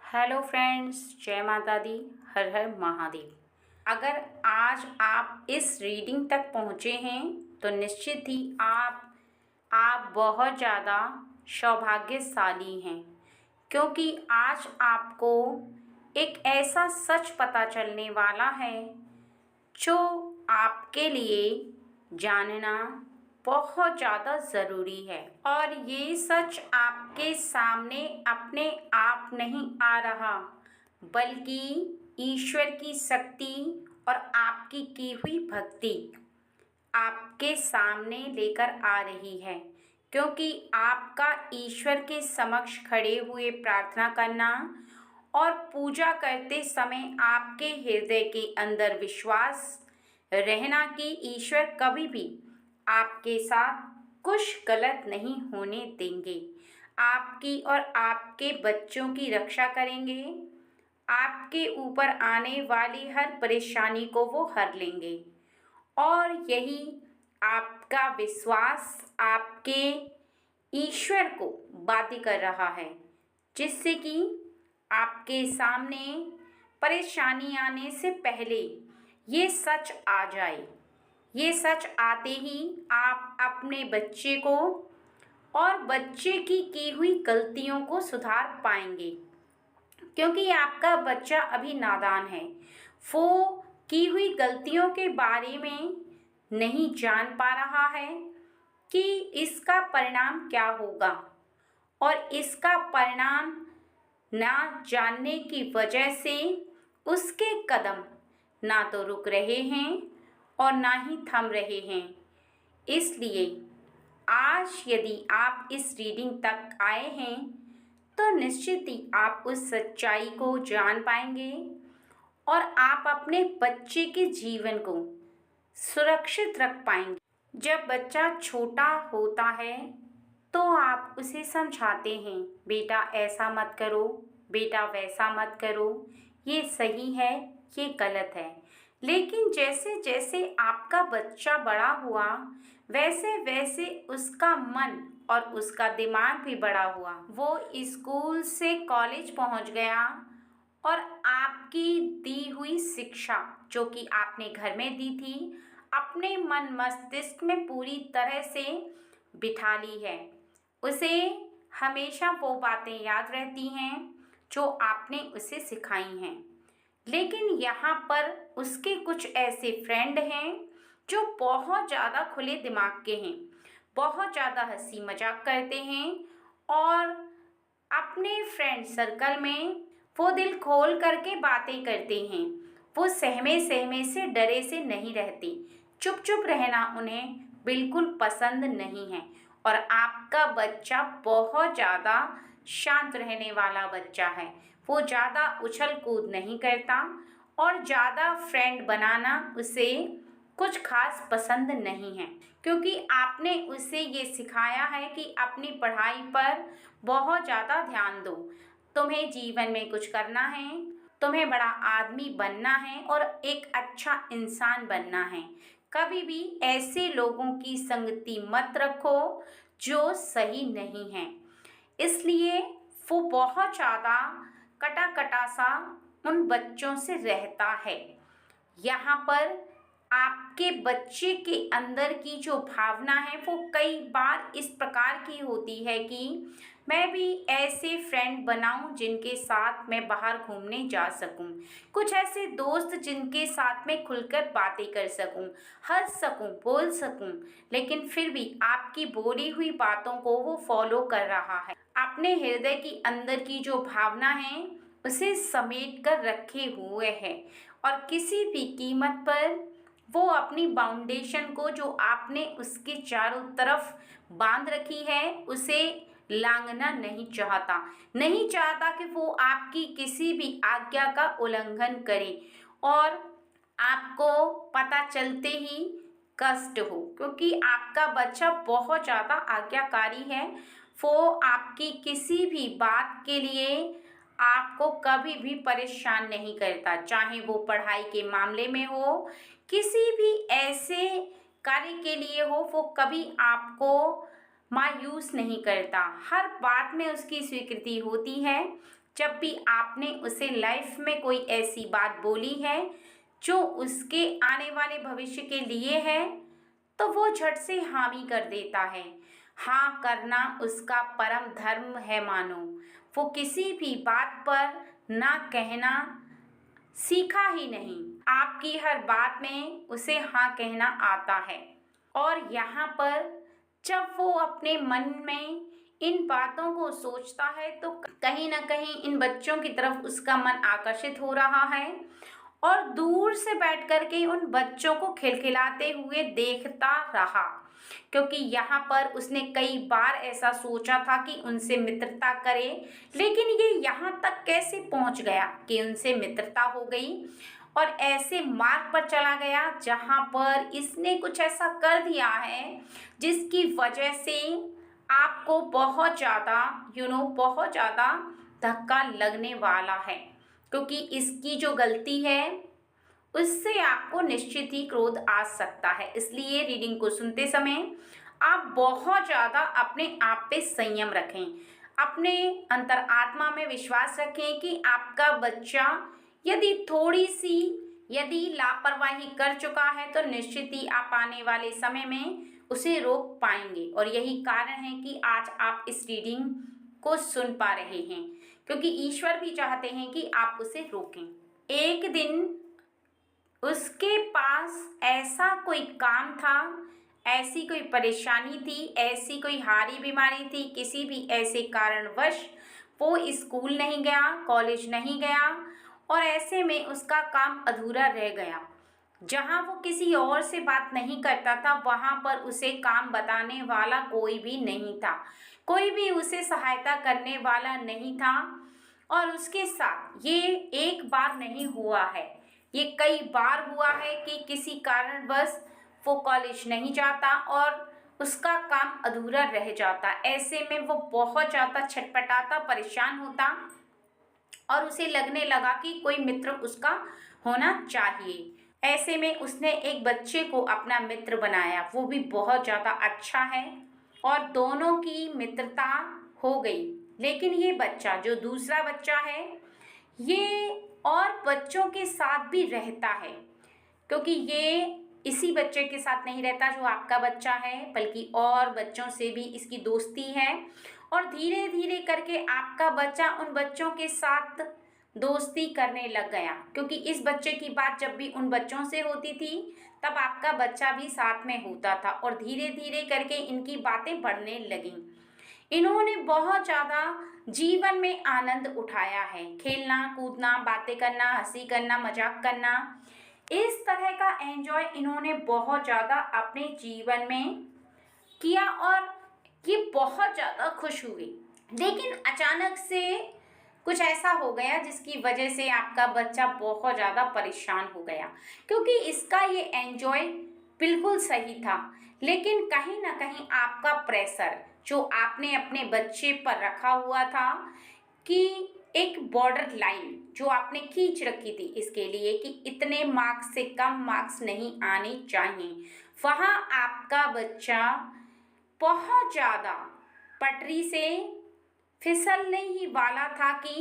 Hello friends, जय माता दी। हर हर महादेव। अगर आज आप इस रीडिंग तक पहुँचे हैं तो निश्चित ही आप बहुत ज़्यादा सौभाग्यशाली हैं, क्योंकि आज आपको एक ऐसा सच पता चलने वाला है जो आपके लिए जानना बहुत ज़्यादा ज़रूरी है। और ये सच आपके सामने अपने आप नहीं आ रहा, बल्कि ईश्वर की शक्ति और आपकी की हुई भक्ति आपके सामने लेकर आ रही है। क्योंकि आपका ईश्वर के समक्ष खड़े हुए प्रार्थना करना और पूजा करते समय आपके हृदय के अंदर विश्वास रहना कि ईश्वर कभी भी आपके साथ कुछ गलत नहीं होने देंगे, आपकी और आपके बच्चों की रक्षा करेंगे, आपके ऊपर आने वाली हर परेशानी को वो हर लेंगे। और यही आपका विश्वास आपके ईश्वर को बाध्य कर रहा है, जिससे कि आपके सामने परेशानी आने से पहले ये सच आ जाए। ये सच आते ही आप अपने बच्चे को और बच्चे की हुई गलतियों को सुधार पाएंगे, क्योंकि आपका बच्चा अभी नादान है। वो की हुई गलतियों के बारे में नहीं जान पा रहा है कि इसका परिणाम क्या होगा, और इसका परिणाम ना जानने की वजह से उसके कदम ना तो रुक रहे हैं और ना ही थम रहे हैं। इसलिए आज यदि आप इस रीडिंग तक आए हैं तो निश्चित ही आप उस सच्चाई को जान पाएंगे और आप अपने बच्चे के जीवन को सुरक्षित रख पाएंगे। जब बच्चा छोटा होता है तो आप उसे समझाते हैं, बेटा ऐसा मत करो, बेटा वैसा मत करो, ये सही है, ये गलत है। लेकिन जैसे जैसे आपका बच्चा बड़ा हुआ, वैसे वैसे उसका मन और उसका दिमाग भी बड़ा हुआ। वो स्कूल से कॉलेज पहुंच गया और आपकी दी हुई शिक्षा, जो कि आपने घर में दी थी, अपने मन मस्तिष्क में पूरी तरह से बिठा ली है। उसे हमेशा वो बातें याद रहती हैं जो आपने उसे सिखाई हैं। लेकिन यहाँ पर उसके कुछ ऐसे फ्रेंड हैं जो बहुत ज़्यादा खुले दिमाग के हैं, बहुत ज़्यादा हंसी मजाक करते हैं, और अपने फ्रेंड सर्कल में वो दिल खोल करके बातें करते हैं। वो सहमे सहमे से, डरे से नहीं रहते। चुप चुप रहना उन्हें बिल्कुल पसंद नहीं है। और आपका बच्चा बहुत ज़्यादा शांत रहने वाला बच्चा है। वो ज़्यादा उछल कूद नहीं करता और ज़्यादा फ्रेंड बनाना उसे कुछ खास पसंद नहीं है, क्योंकि आपने उसे ये सिखाया है कि अपनी पढ़ाई पर बहुत ज़्यादा ध्यान दो। तुम्हें जीवन में कुछ करना है, तुम्हें बड़ा आदमी बनना है और एक अच्छा इंसान बनना है। कभी भी ऐसे लोगों की संगति मत रखो जो सही नहीं है। इसलिए वो बहुत ज़्यादा कटा कटा सा उन बच्चों से रहता है। यहाँ पर आपके बच्चे के अंदर की जो भावना है वो कई बार इस प्रकार की होती है कि मैं भी ऐसे फ्रेंड बनाऊं जिनके साथ मैं बाहर घूमने जा सकूं, कुछ ऐसे दोस्त जिनके साथ मैं खुलकर बातें कर सकूं, हंस सकूं, बोल सकूं। लेकिन फिर भी आपकी बोली हुई बातों को वो फॉलो कर रहा है। अपने हृदय की अंदर की जो भावना है उसे समेट कर रखे हुए है, और किसी भी कीमत पर वो अपनी बाउंडेशन को, जो आपने उसके चारों तरफ बांध रखी है, उसे लांघना नहीं चाहता कि वो आपकी किसी भी आज्ञा का उल्लंघन करे और आपको पता चलते ही कष्ट हो, क्योंकि आपका बच्चा बहुत ज़्यादा आज्ञाकारी है। वो आपकी किसी भी बात के लिए आपको कभी भी परेशान नहीं करता, चाहे वो पढ़ाई के मामले में हो, किसी भी ऐसे कार्य के लिए हो, वो कभी आपको मायूस नहीं करता। हर बात में उसकी स्वीकृति होती है, जब भी आपने उसे लाइफ में कोई ऐसी बात बोली है जो उसके आने वाले भविष्य के लिए है, तो वो झट से हामी कर देता है। हाँ करना उसका परम धर्म है मानो। वो किसी भी बात पर ना कहना सीखा ही नहीं। आपकी हर बात में उसे हाँ कहना आता है। और यहाँ पर जब वो अपने मन में इन बातों को सोचता है तो कहीं ना कहीं इन बच्चों की तरफ उसका मन आकर्षित हो रहा है और दूर से बैठ कर के उन बच्चों को खिलखिलाते हुए देखता रहा, क्योंकि यहाँ पर उसने कई बार ऐसा सोचा था कि उनसे मित्रता करे, लेकिन ये यहाँ तक कैसे पहुँच गया कि उनसे मित्रता हो गई और ऐसे मार्ग पर चला गया जहाँ पर इसने कुछ ऐसा कर दिया है जिसकी वजह से आपको बहुत ज़्यादा बहुत ज़्यादा धक्का लगने वाला है, क्योंकि इसकी जो गलती है उससे आपको निश्चित ही क्रोध आ सकता है। इसलिए रीडिंग को सुनते समय आप बहुत ज़्यादा अपने आप पे संयम रखें, अपने अंतरात्मा में विश्वास रखें कि आपका बच्चा यदि लापरवाही कर चुका है तो निश्चित ही आप आने वाले समय में उसे रोक पाएंगे। और यही कारण है कि आज आप इस रीडिंग को सुन पा रहे हैं, क्योंकि ईश्वर भी चाहते हैं कि आप उसे रोकें। एक दिन उसके पास ऐसा कोई काम था, ऐसी कोई परेशानी थी, ऐसी कोई हारी बीमारी थी, किसी भी ऐसे कारणवश वो स्कूल नहीं गया, कॉलेज नहीं गया और ऐसे में उसका काम अधूरा रह गया। जहाँ वो किसी और से बात नहीं करता था वहाँ पर उसे काम बताने वाला कोई भी नहीं था, कोई भी उसे सहायता करने वाला नहीं था। और उसके साथ ये एक बार नहीं हुआ है, ये कई बार हुआ है कि किसी कारणवश वो कॉलेज नहीं जाता और उसका काम अधूरा रह जाता। ऐसे में वो बहुत ज़्यादा छटपटाता, परेशान होता और उसे लगने लगा कि कोई मित्र उसका होना चाहिए। ऐसे में उसने एक बच्चे को अपना मित्र बनाया, वो भी बहुत ज़्यादा अच्छा है और दोनों की मित्रता हो गई। लेकिन ये बच्चा जो दूसरा बच्चा है ये और बच्चों के साथ भी रहता है, क्योंकि ये इसी बच्चे के साथ नहीं रहता जो आपका बच्चा है, बल्कि और बच्चों से भी इसकी दोस्ती है। और धीरे धीरे करके आपका बच्चा उन बच्चों के साथ दोस्ती करने लग गया, क्योंकि इस बच्चे की बात जब भी उन बच्चों से होती थी तब आपका बच्चा भी साथ में होता था और धीरे धीरे करके इनकी बातें बढ़ने लगीं। इन्होंने बहुत ज़्यादा जीवन में आनंद उठाया है, खेलना कूदना, बातें करना, हंसी करना, मजाक करना, इस तरह का एंजॉय इन्होंने बहुत ज़्यादा अपने जीवन में किया और ये बहुत ज़्यादा खुश हुए। लेकिन अचानक से कुछ ऐसा हो गया जिसकी वजह से आपका बच्चा बहुत ज़्यादा परेशान हो गया, क्योंकि इसका ये एंजॉय बिल्कुल सही था, लेकिन कहीं ना कहीं आपका प्रेशर जो आपने अपने बच्चे पर रखा हुआ था कि एक बॉर्डर लाइन जो आपने खींच रखी थी इसके लिए कि इतने मार्क्स से कम मार्क्स नहीं आने चाहिए, वहाँ आपका बच्चा बहुत ज़्यादा पटरी से फिसलने ही वाला था कि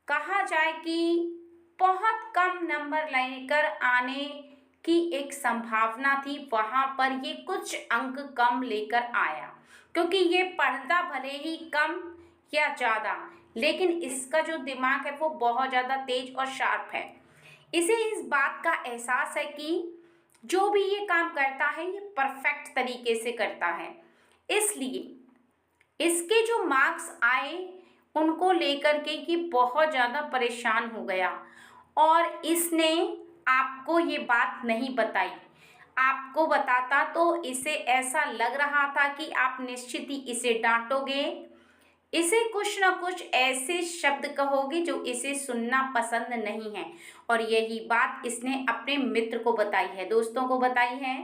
कहा जाए कि बहुत कम नंबर लेकर आने की एक संभावना थी। वहाँ पर ये कुछ अंक कम लेकर आया, क्योंकि ये पढ़ता भले ही कम या ज़्यादा, लेकिन इसका जो दिमाग है वो बहुत ज़्यादा तेज और शार्प है। इसे इस बात का एहसास है कि जो भी ये काम करता है ये परफेक्ट तरीके से करता है, इसलिए इसके जो मार्क्स आए उनको लेकर के कि बहुत ज़्यादा परेशान हो गया और इसने आपको ये बात नहीं बताई। आपको बताता तो इसे ऐसा लग रहा था कि आप निश्चित ही इसे डांटोगे, इसे कुछ न कुछ ऐसे शब्द कहोगे जो इसे सुनना पसंद नहीं है। और यही बात इसने अपने मित्र को बताई है, दोस्तों को बताई है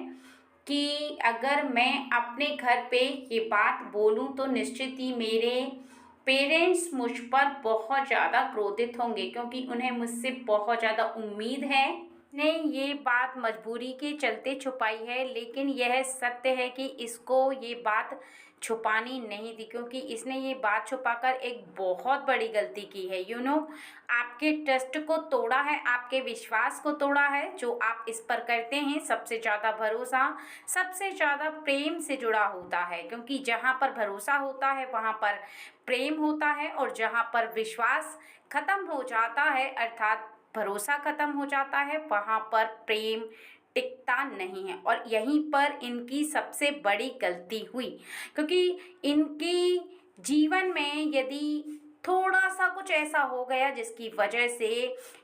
कि अगर मैं अपने घर पे ये बात बोलूं तो निश्चित ही मेरे पेरेंट्स मुझ पर बहुत ज़्यादा क्रोधित होंगे, क्योंकि उन्हें मुझसे बहुत ज़्यादा उम्मीद है। ने ये बात मजबूरी के चलते छुपाई है, लेकिन यह सत्य है कि इसको ये बात छुपानी नहीं थी, क्योंकि इसने ये बात छुपाकर एक बहुत बड़ी गलती की है। आपके ट्रस्ट को तोड़ा है, आपके विश्वास को तोड़ा है। जो आप इस पर करते हैं, सबसे ज़्यादा भरोसा सबसे ज़्यादा प्रेम से जुड़ा होता है, क्योंकि जहाँ पर भरोसा होता है वहाँ पर प्रेम होता है, और जहाँ पर विश्वास खत्म हो जाता है अर्थात भरोसा खत्म हो जाता है, वहाँ पर प्रेम टिकता नहीं है। और यहीं पर इनकी सबसे बड़ी गलती हुई, क्योंकि इनकी जीवन में यदि थोड़ा सा कुछ ऐसा हो गया जिसकी वजह से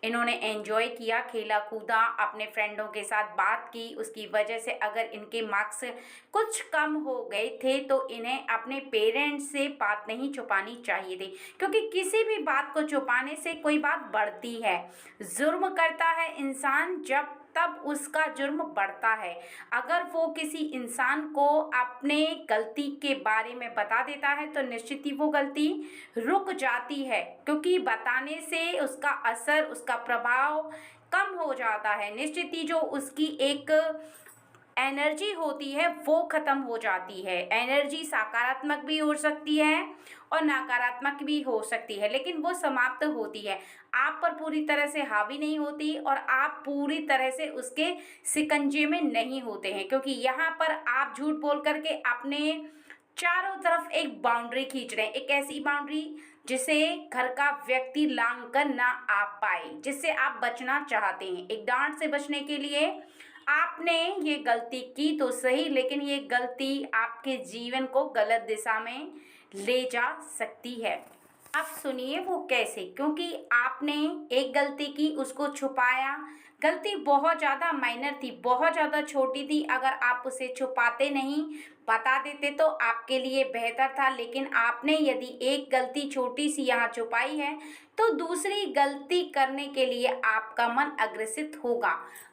इन्होंने एंजॉय किया, खेला कूदा, अपने फ्रेंडों के साथ बात की, उसकी वजह से अगर इनके मार्क्स कुछ कम हो गए थे तो इन्हें अपने पेरेंट्स से बात नहीं छुपानी चाहिए थी, क्योंकि किसी भी बात को छुपाने से कोई बात बढ़ती है। जुर्म करता है इंसान जब तब उसका जुर्म बढ़ता है। अगर वो किसी इंसान को अपने गलती के बारे में बता देता है तो निश्चित ही वो गलती रुक जाती है, क्योंकि बताने से उसका असर, उसका प्रभाव कम हो जाता है। निश्चित ही जो उसकी एक एनर्जी होती है वो खत्म हो जाती है। एनर्जी सकारात्मक भी हो सकती है और नकारात्मक भी हो सकती है, लेकिन वो समाप्त होती है, आप पर पूरी तरह से हावी नहीं होती और आप पूरी तरह से उसके शिकंजे में नहीं होते हैं, क्योंकि यहाँ पर आप झूठ बोल करके अपने चारों तरफ एक बाउंड्री खींच रहे हैं, एक ऐसी बाउंड्री जिसे घर का व्यक्ति लांघ कर ना आ पाए, जिससे आप बचना चाहते हैं। एक डांट से बचने के लिए आपने ये गलती की तो सही, लेकिन ये गलती आपके जीवन को गलत दिशा में ले जा सकती है। अब सुनिए वो कैसे, क्योंकि आपने एक गलती की, उसको छुपाया। गलती बहुत ज़्यादा माइनर थी, बहुत ज़्यादा छोटी थी, अगर आप उसे छुपाते नहीं, बता देते तो आपके लिए बेहतर था। लेकिन आपने यदि एक गलती छोटी सी यहाँ छुपाई है तो दूसरी गलती करने के लिए आपका मन अग्रसित होगा,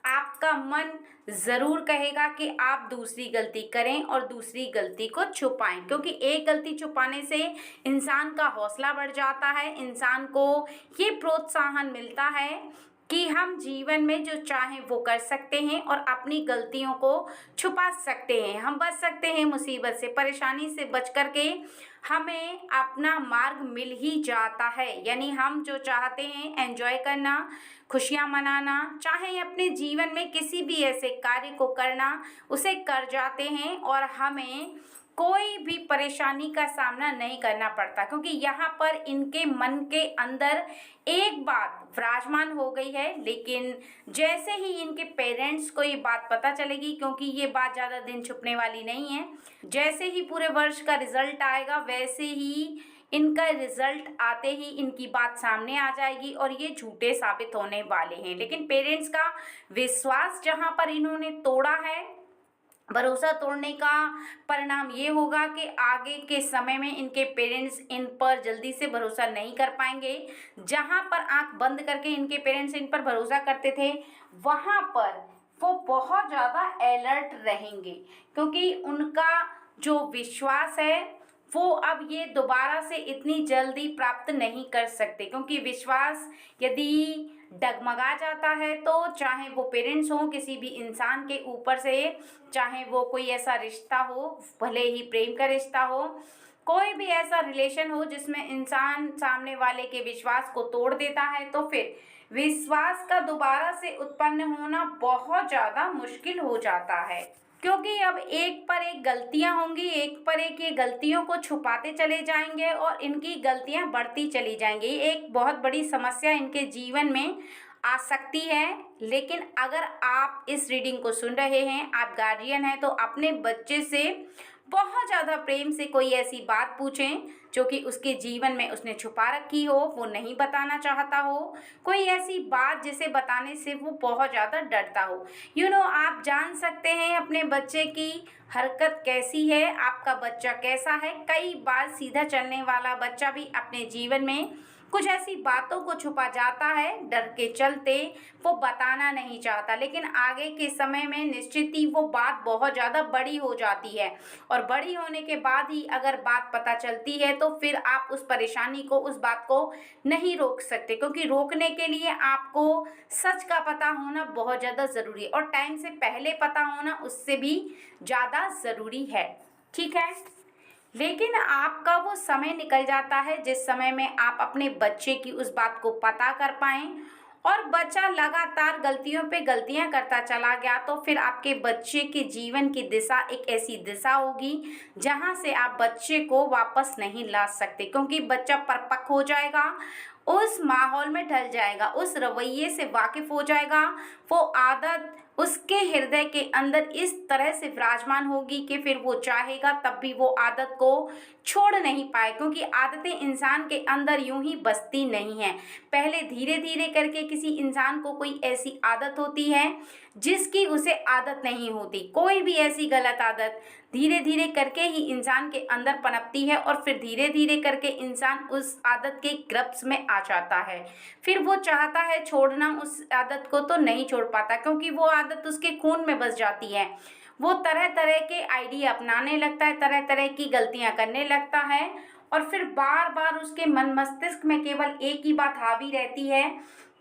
आपका मन ज़रूर कहेगा कि आप दूसरी गलती करें और दूसरी गलती को छुपाएं, क्योंकि एक गलती छुपाने से इंसान का हौसला बढ़ जाता है, इंसान को ये प्रोत्साहन मिलता है कि हम जीवन में जो चाहें वो कर सकते हैं और अपनी गलतियों को छुपा सकते हैं, हम बच सकते हैं मुसीबत से, परेशानी से बच करके हमें अपना मार्ग मिल ही जाता है। यानी हम जो चाहते हैं एंजॉय करना, खुशियाँ मनाना, चाहे अपने जीवन में किसी भी ऐसे कार्य को करना, उसे कर जाते हैं और हमें कोई भी परेशानी का सामना नहीं करना पड़ता, क्योंकि यहाँ पर इनके मन के अंदर एक बात विराजमान हो गई है। लेकिन जैसे ही इनके पेरेंट्स को ये बात पता चलेगी, क्योंकि ये बात ज़्यादा दिन छुपने वाली नहीं है, जैसे ही पूरे वर्ष का रिजल्ट आएगा वैसे ही इनका रिजल्ट आते ही इनकी बात सामने आ जाएगी और ये झूठे साबित होने वाले हैं। लेकिन पेरेंट्स का विश्वास जहाँ पर इन्होंने तोड़ा है, भरोसा तोड़ने का परिणाम ये होगा कि आगे के समय में इनके पेरेंट्स इन पर जल्दी से भरोसा नहीं कर पाएंगे। जहाँ पर आंख बंद करके इनके पेरेंट्स इन पर भरोसा करते थे, वहाँ पर वो बहुत ज़्यादा अलर्ट रहेंगे, क्योंकि उनका जो विश्वास है वो अब ये दोबारा से इतनी जल्दी प्राप्त नहीं कर सकते, क्योंकि विश्वास यदि डगमगा जाता है तो चाहे वो पेरेंट्स हों किसी भी इंसान के ऊपर से, चाहे वो कोई ऐसा रिश्ता हो, भले ही प्रेम का रिश्ता हो, कोई भी ऐसा रिलेशन हो जिसमें इंसान सामने वाले के विश्वास को तोड़ देता है, तो फिर विश्वास का दोबारा से उत्पन्न होना बहुत ज़्यादा मुश्किल हो जाता है, क्योंकि अब एक पर एक गलतियां होंगी, एक पर एक ये गलतियों को छुपाते चले जाएंगे और इनकी गलतियां बढ़ती चली जाएंगी। एक बहुत बड़ी समस्या इनके जीवन में आ सकती है। लेकिन अगर आप इस रीडिंग को सुन रहे हैं, आप गार्जियन हैं, तो अपने बच्चे से बहुत ज़्यादा प्रेम से कोई ऐसी बात पूछें जो कि उसके जीवन में उसने छुपा रखी हो, वो नहीं बताना चाहता हो, कोई ऐसी बात जिसे बताने से वो बहुत ज़्यादा डरता हो। आप जान सकते हैं अपने बच्चे की हरकत कैसी है, आपका बच्चा कैसा है। कई बार सीधा चलने वाला बच्चा भी अपने जीवन में कुछ ऐसी बातों को छुपा जाता है, डर के चलते वो बताना नहीं चाहता, लेकिन आगे के समय में निश्चित ही वो बात बहुत ज़्यादा बड़ी हो जाती है और बड़ी होने के बाद ही अगर बात पता चलती है तो फिर आप उस परेशानी को, उस बात को नहीं रोक सकते, क्योंकि रोकने के लिए आपको सच का पता होना बहुत ज़्यादा ज़रूरी है और टाइम से पहले पता होना उससे भी ज़्यादा ज़रूरी है। ठीक है, लेकिन आपका वो समय निकल जाता है जिस समय में आप अपने बच्चे की उस बात को पता कर पाएँ, और बच्चा लगातार गलतियों पे गलतियां करता चला गया तो फिर आपके बच्चे के जीवन की दिशा एक ऐसी दिशा होगी जहां से आप बच्चे को वापस नहीं ला सकते, क्योंकि बच्चा परिपक्व हो जाएगा, उस माहौल में ढल जाएगा, उस रवैये से वाकिफ हो जाएगा। वो आदत उसके हृदय के अंदर इस तरह से विराजमान होगी कि फिर वो चाहेगा तब भी वो आदत को छोड़ नहीं पाए, क्योंकि आदतें इंसान के अंदर यूं ही बसती नहीं हैं। पहले धीरे धीरे करके किसी इंसान को कोई ऐसी आदत होती है जिसकी उसे आदत नहीं होती। कोई भी ऐसी गलत आदत धीरे धीरे करके ही इंसान के अंदर पनपती है और फिर धीरे धीरे करके इंसान उस आदत के ग्रप्स में आ जाता है। फिर वो चाहता है छोड़ना उस आदत को तो नहीं छोड़ पाता, क्योंकि वो आदत उसके खून में बस जाती है। वो तरह तरह के आइडिया अपनाने लगता है, तरह तरह की गलतियां करने लगता है, और फिर बार बार उसके मन मस्तिष्क में केवल एक ही बात हावी रहती है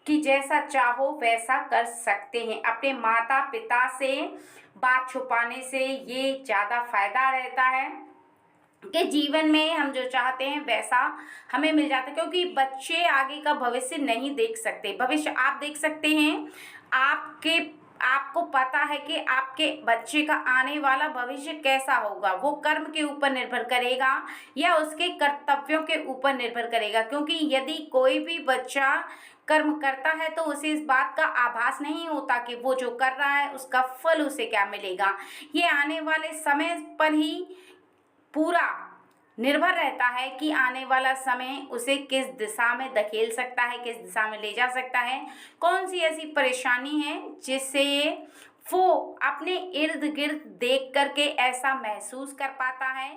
कि जैसा चाहो वैसा कर सकते हैं। अपने माता पिता से बात छुपाने से ये ज़्यादा फायदा रहता है कि जीवन में हम जो चाहते हैं वैसा हमें मिल जाता है, क्योंकि बच्चे आगे का भविष्य नहीं देख सकते। भविष्य आप देख सकते हैं, आपको पता है कि आपके बच्चे का आने वाला भविष्य कैसा होगा, वो कर्म के ऊपर निर्भर करेगा या उसके कर्तव्यों के ऊपर निर्भर करेगा। क्योंकि यदि कोई भी बच्चा कर्म करता है तो उसे इस बात का आभास नहीं होता कि वो जो कर रहा है उसका फल उसे क्या मिलेगा। ये आने वाले समय पर ही पूरा निर्भर रहता है कि आने वाला समय उसे किस दिशा में धकेल सकता है, किस दिशा में ले जा सकता है, कौन सी ऐसी परेशानी है जिससे वो अपने इर्द गिर्द देख करके ऐसा महसूस कर पाता है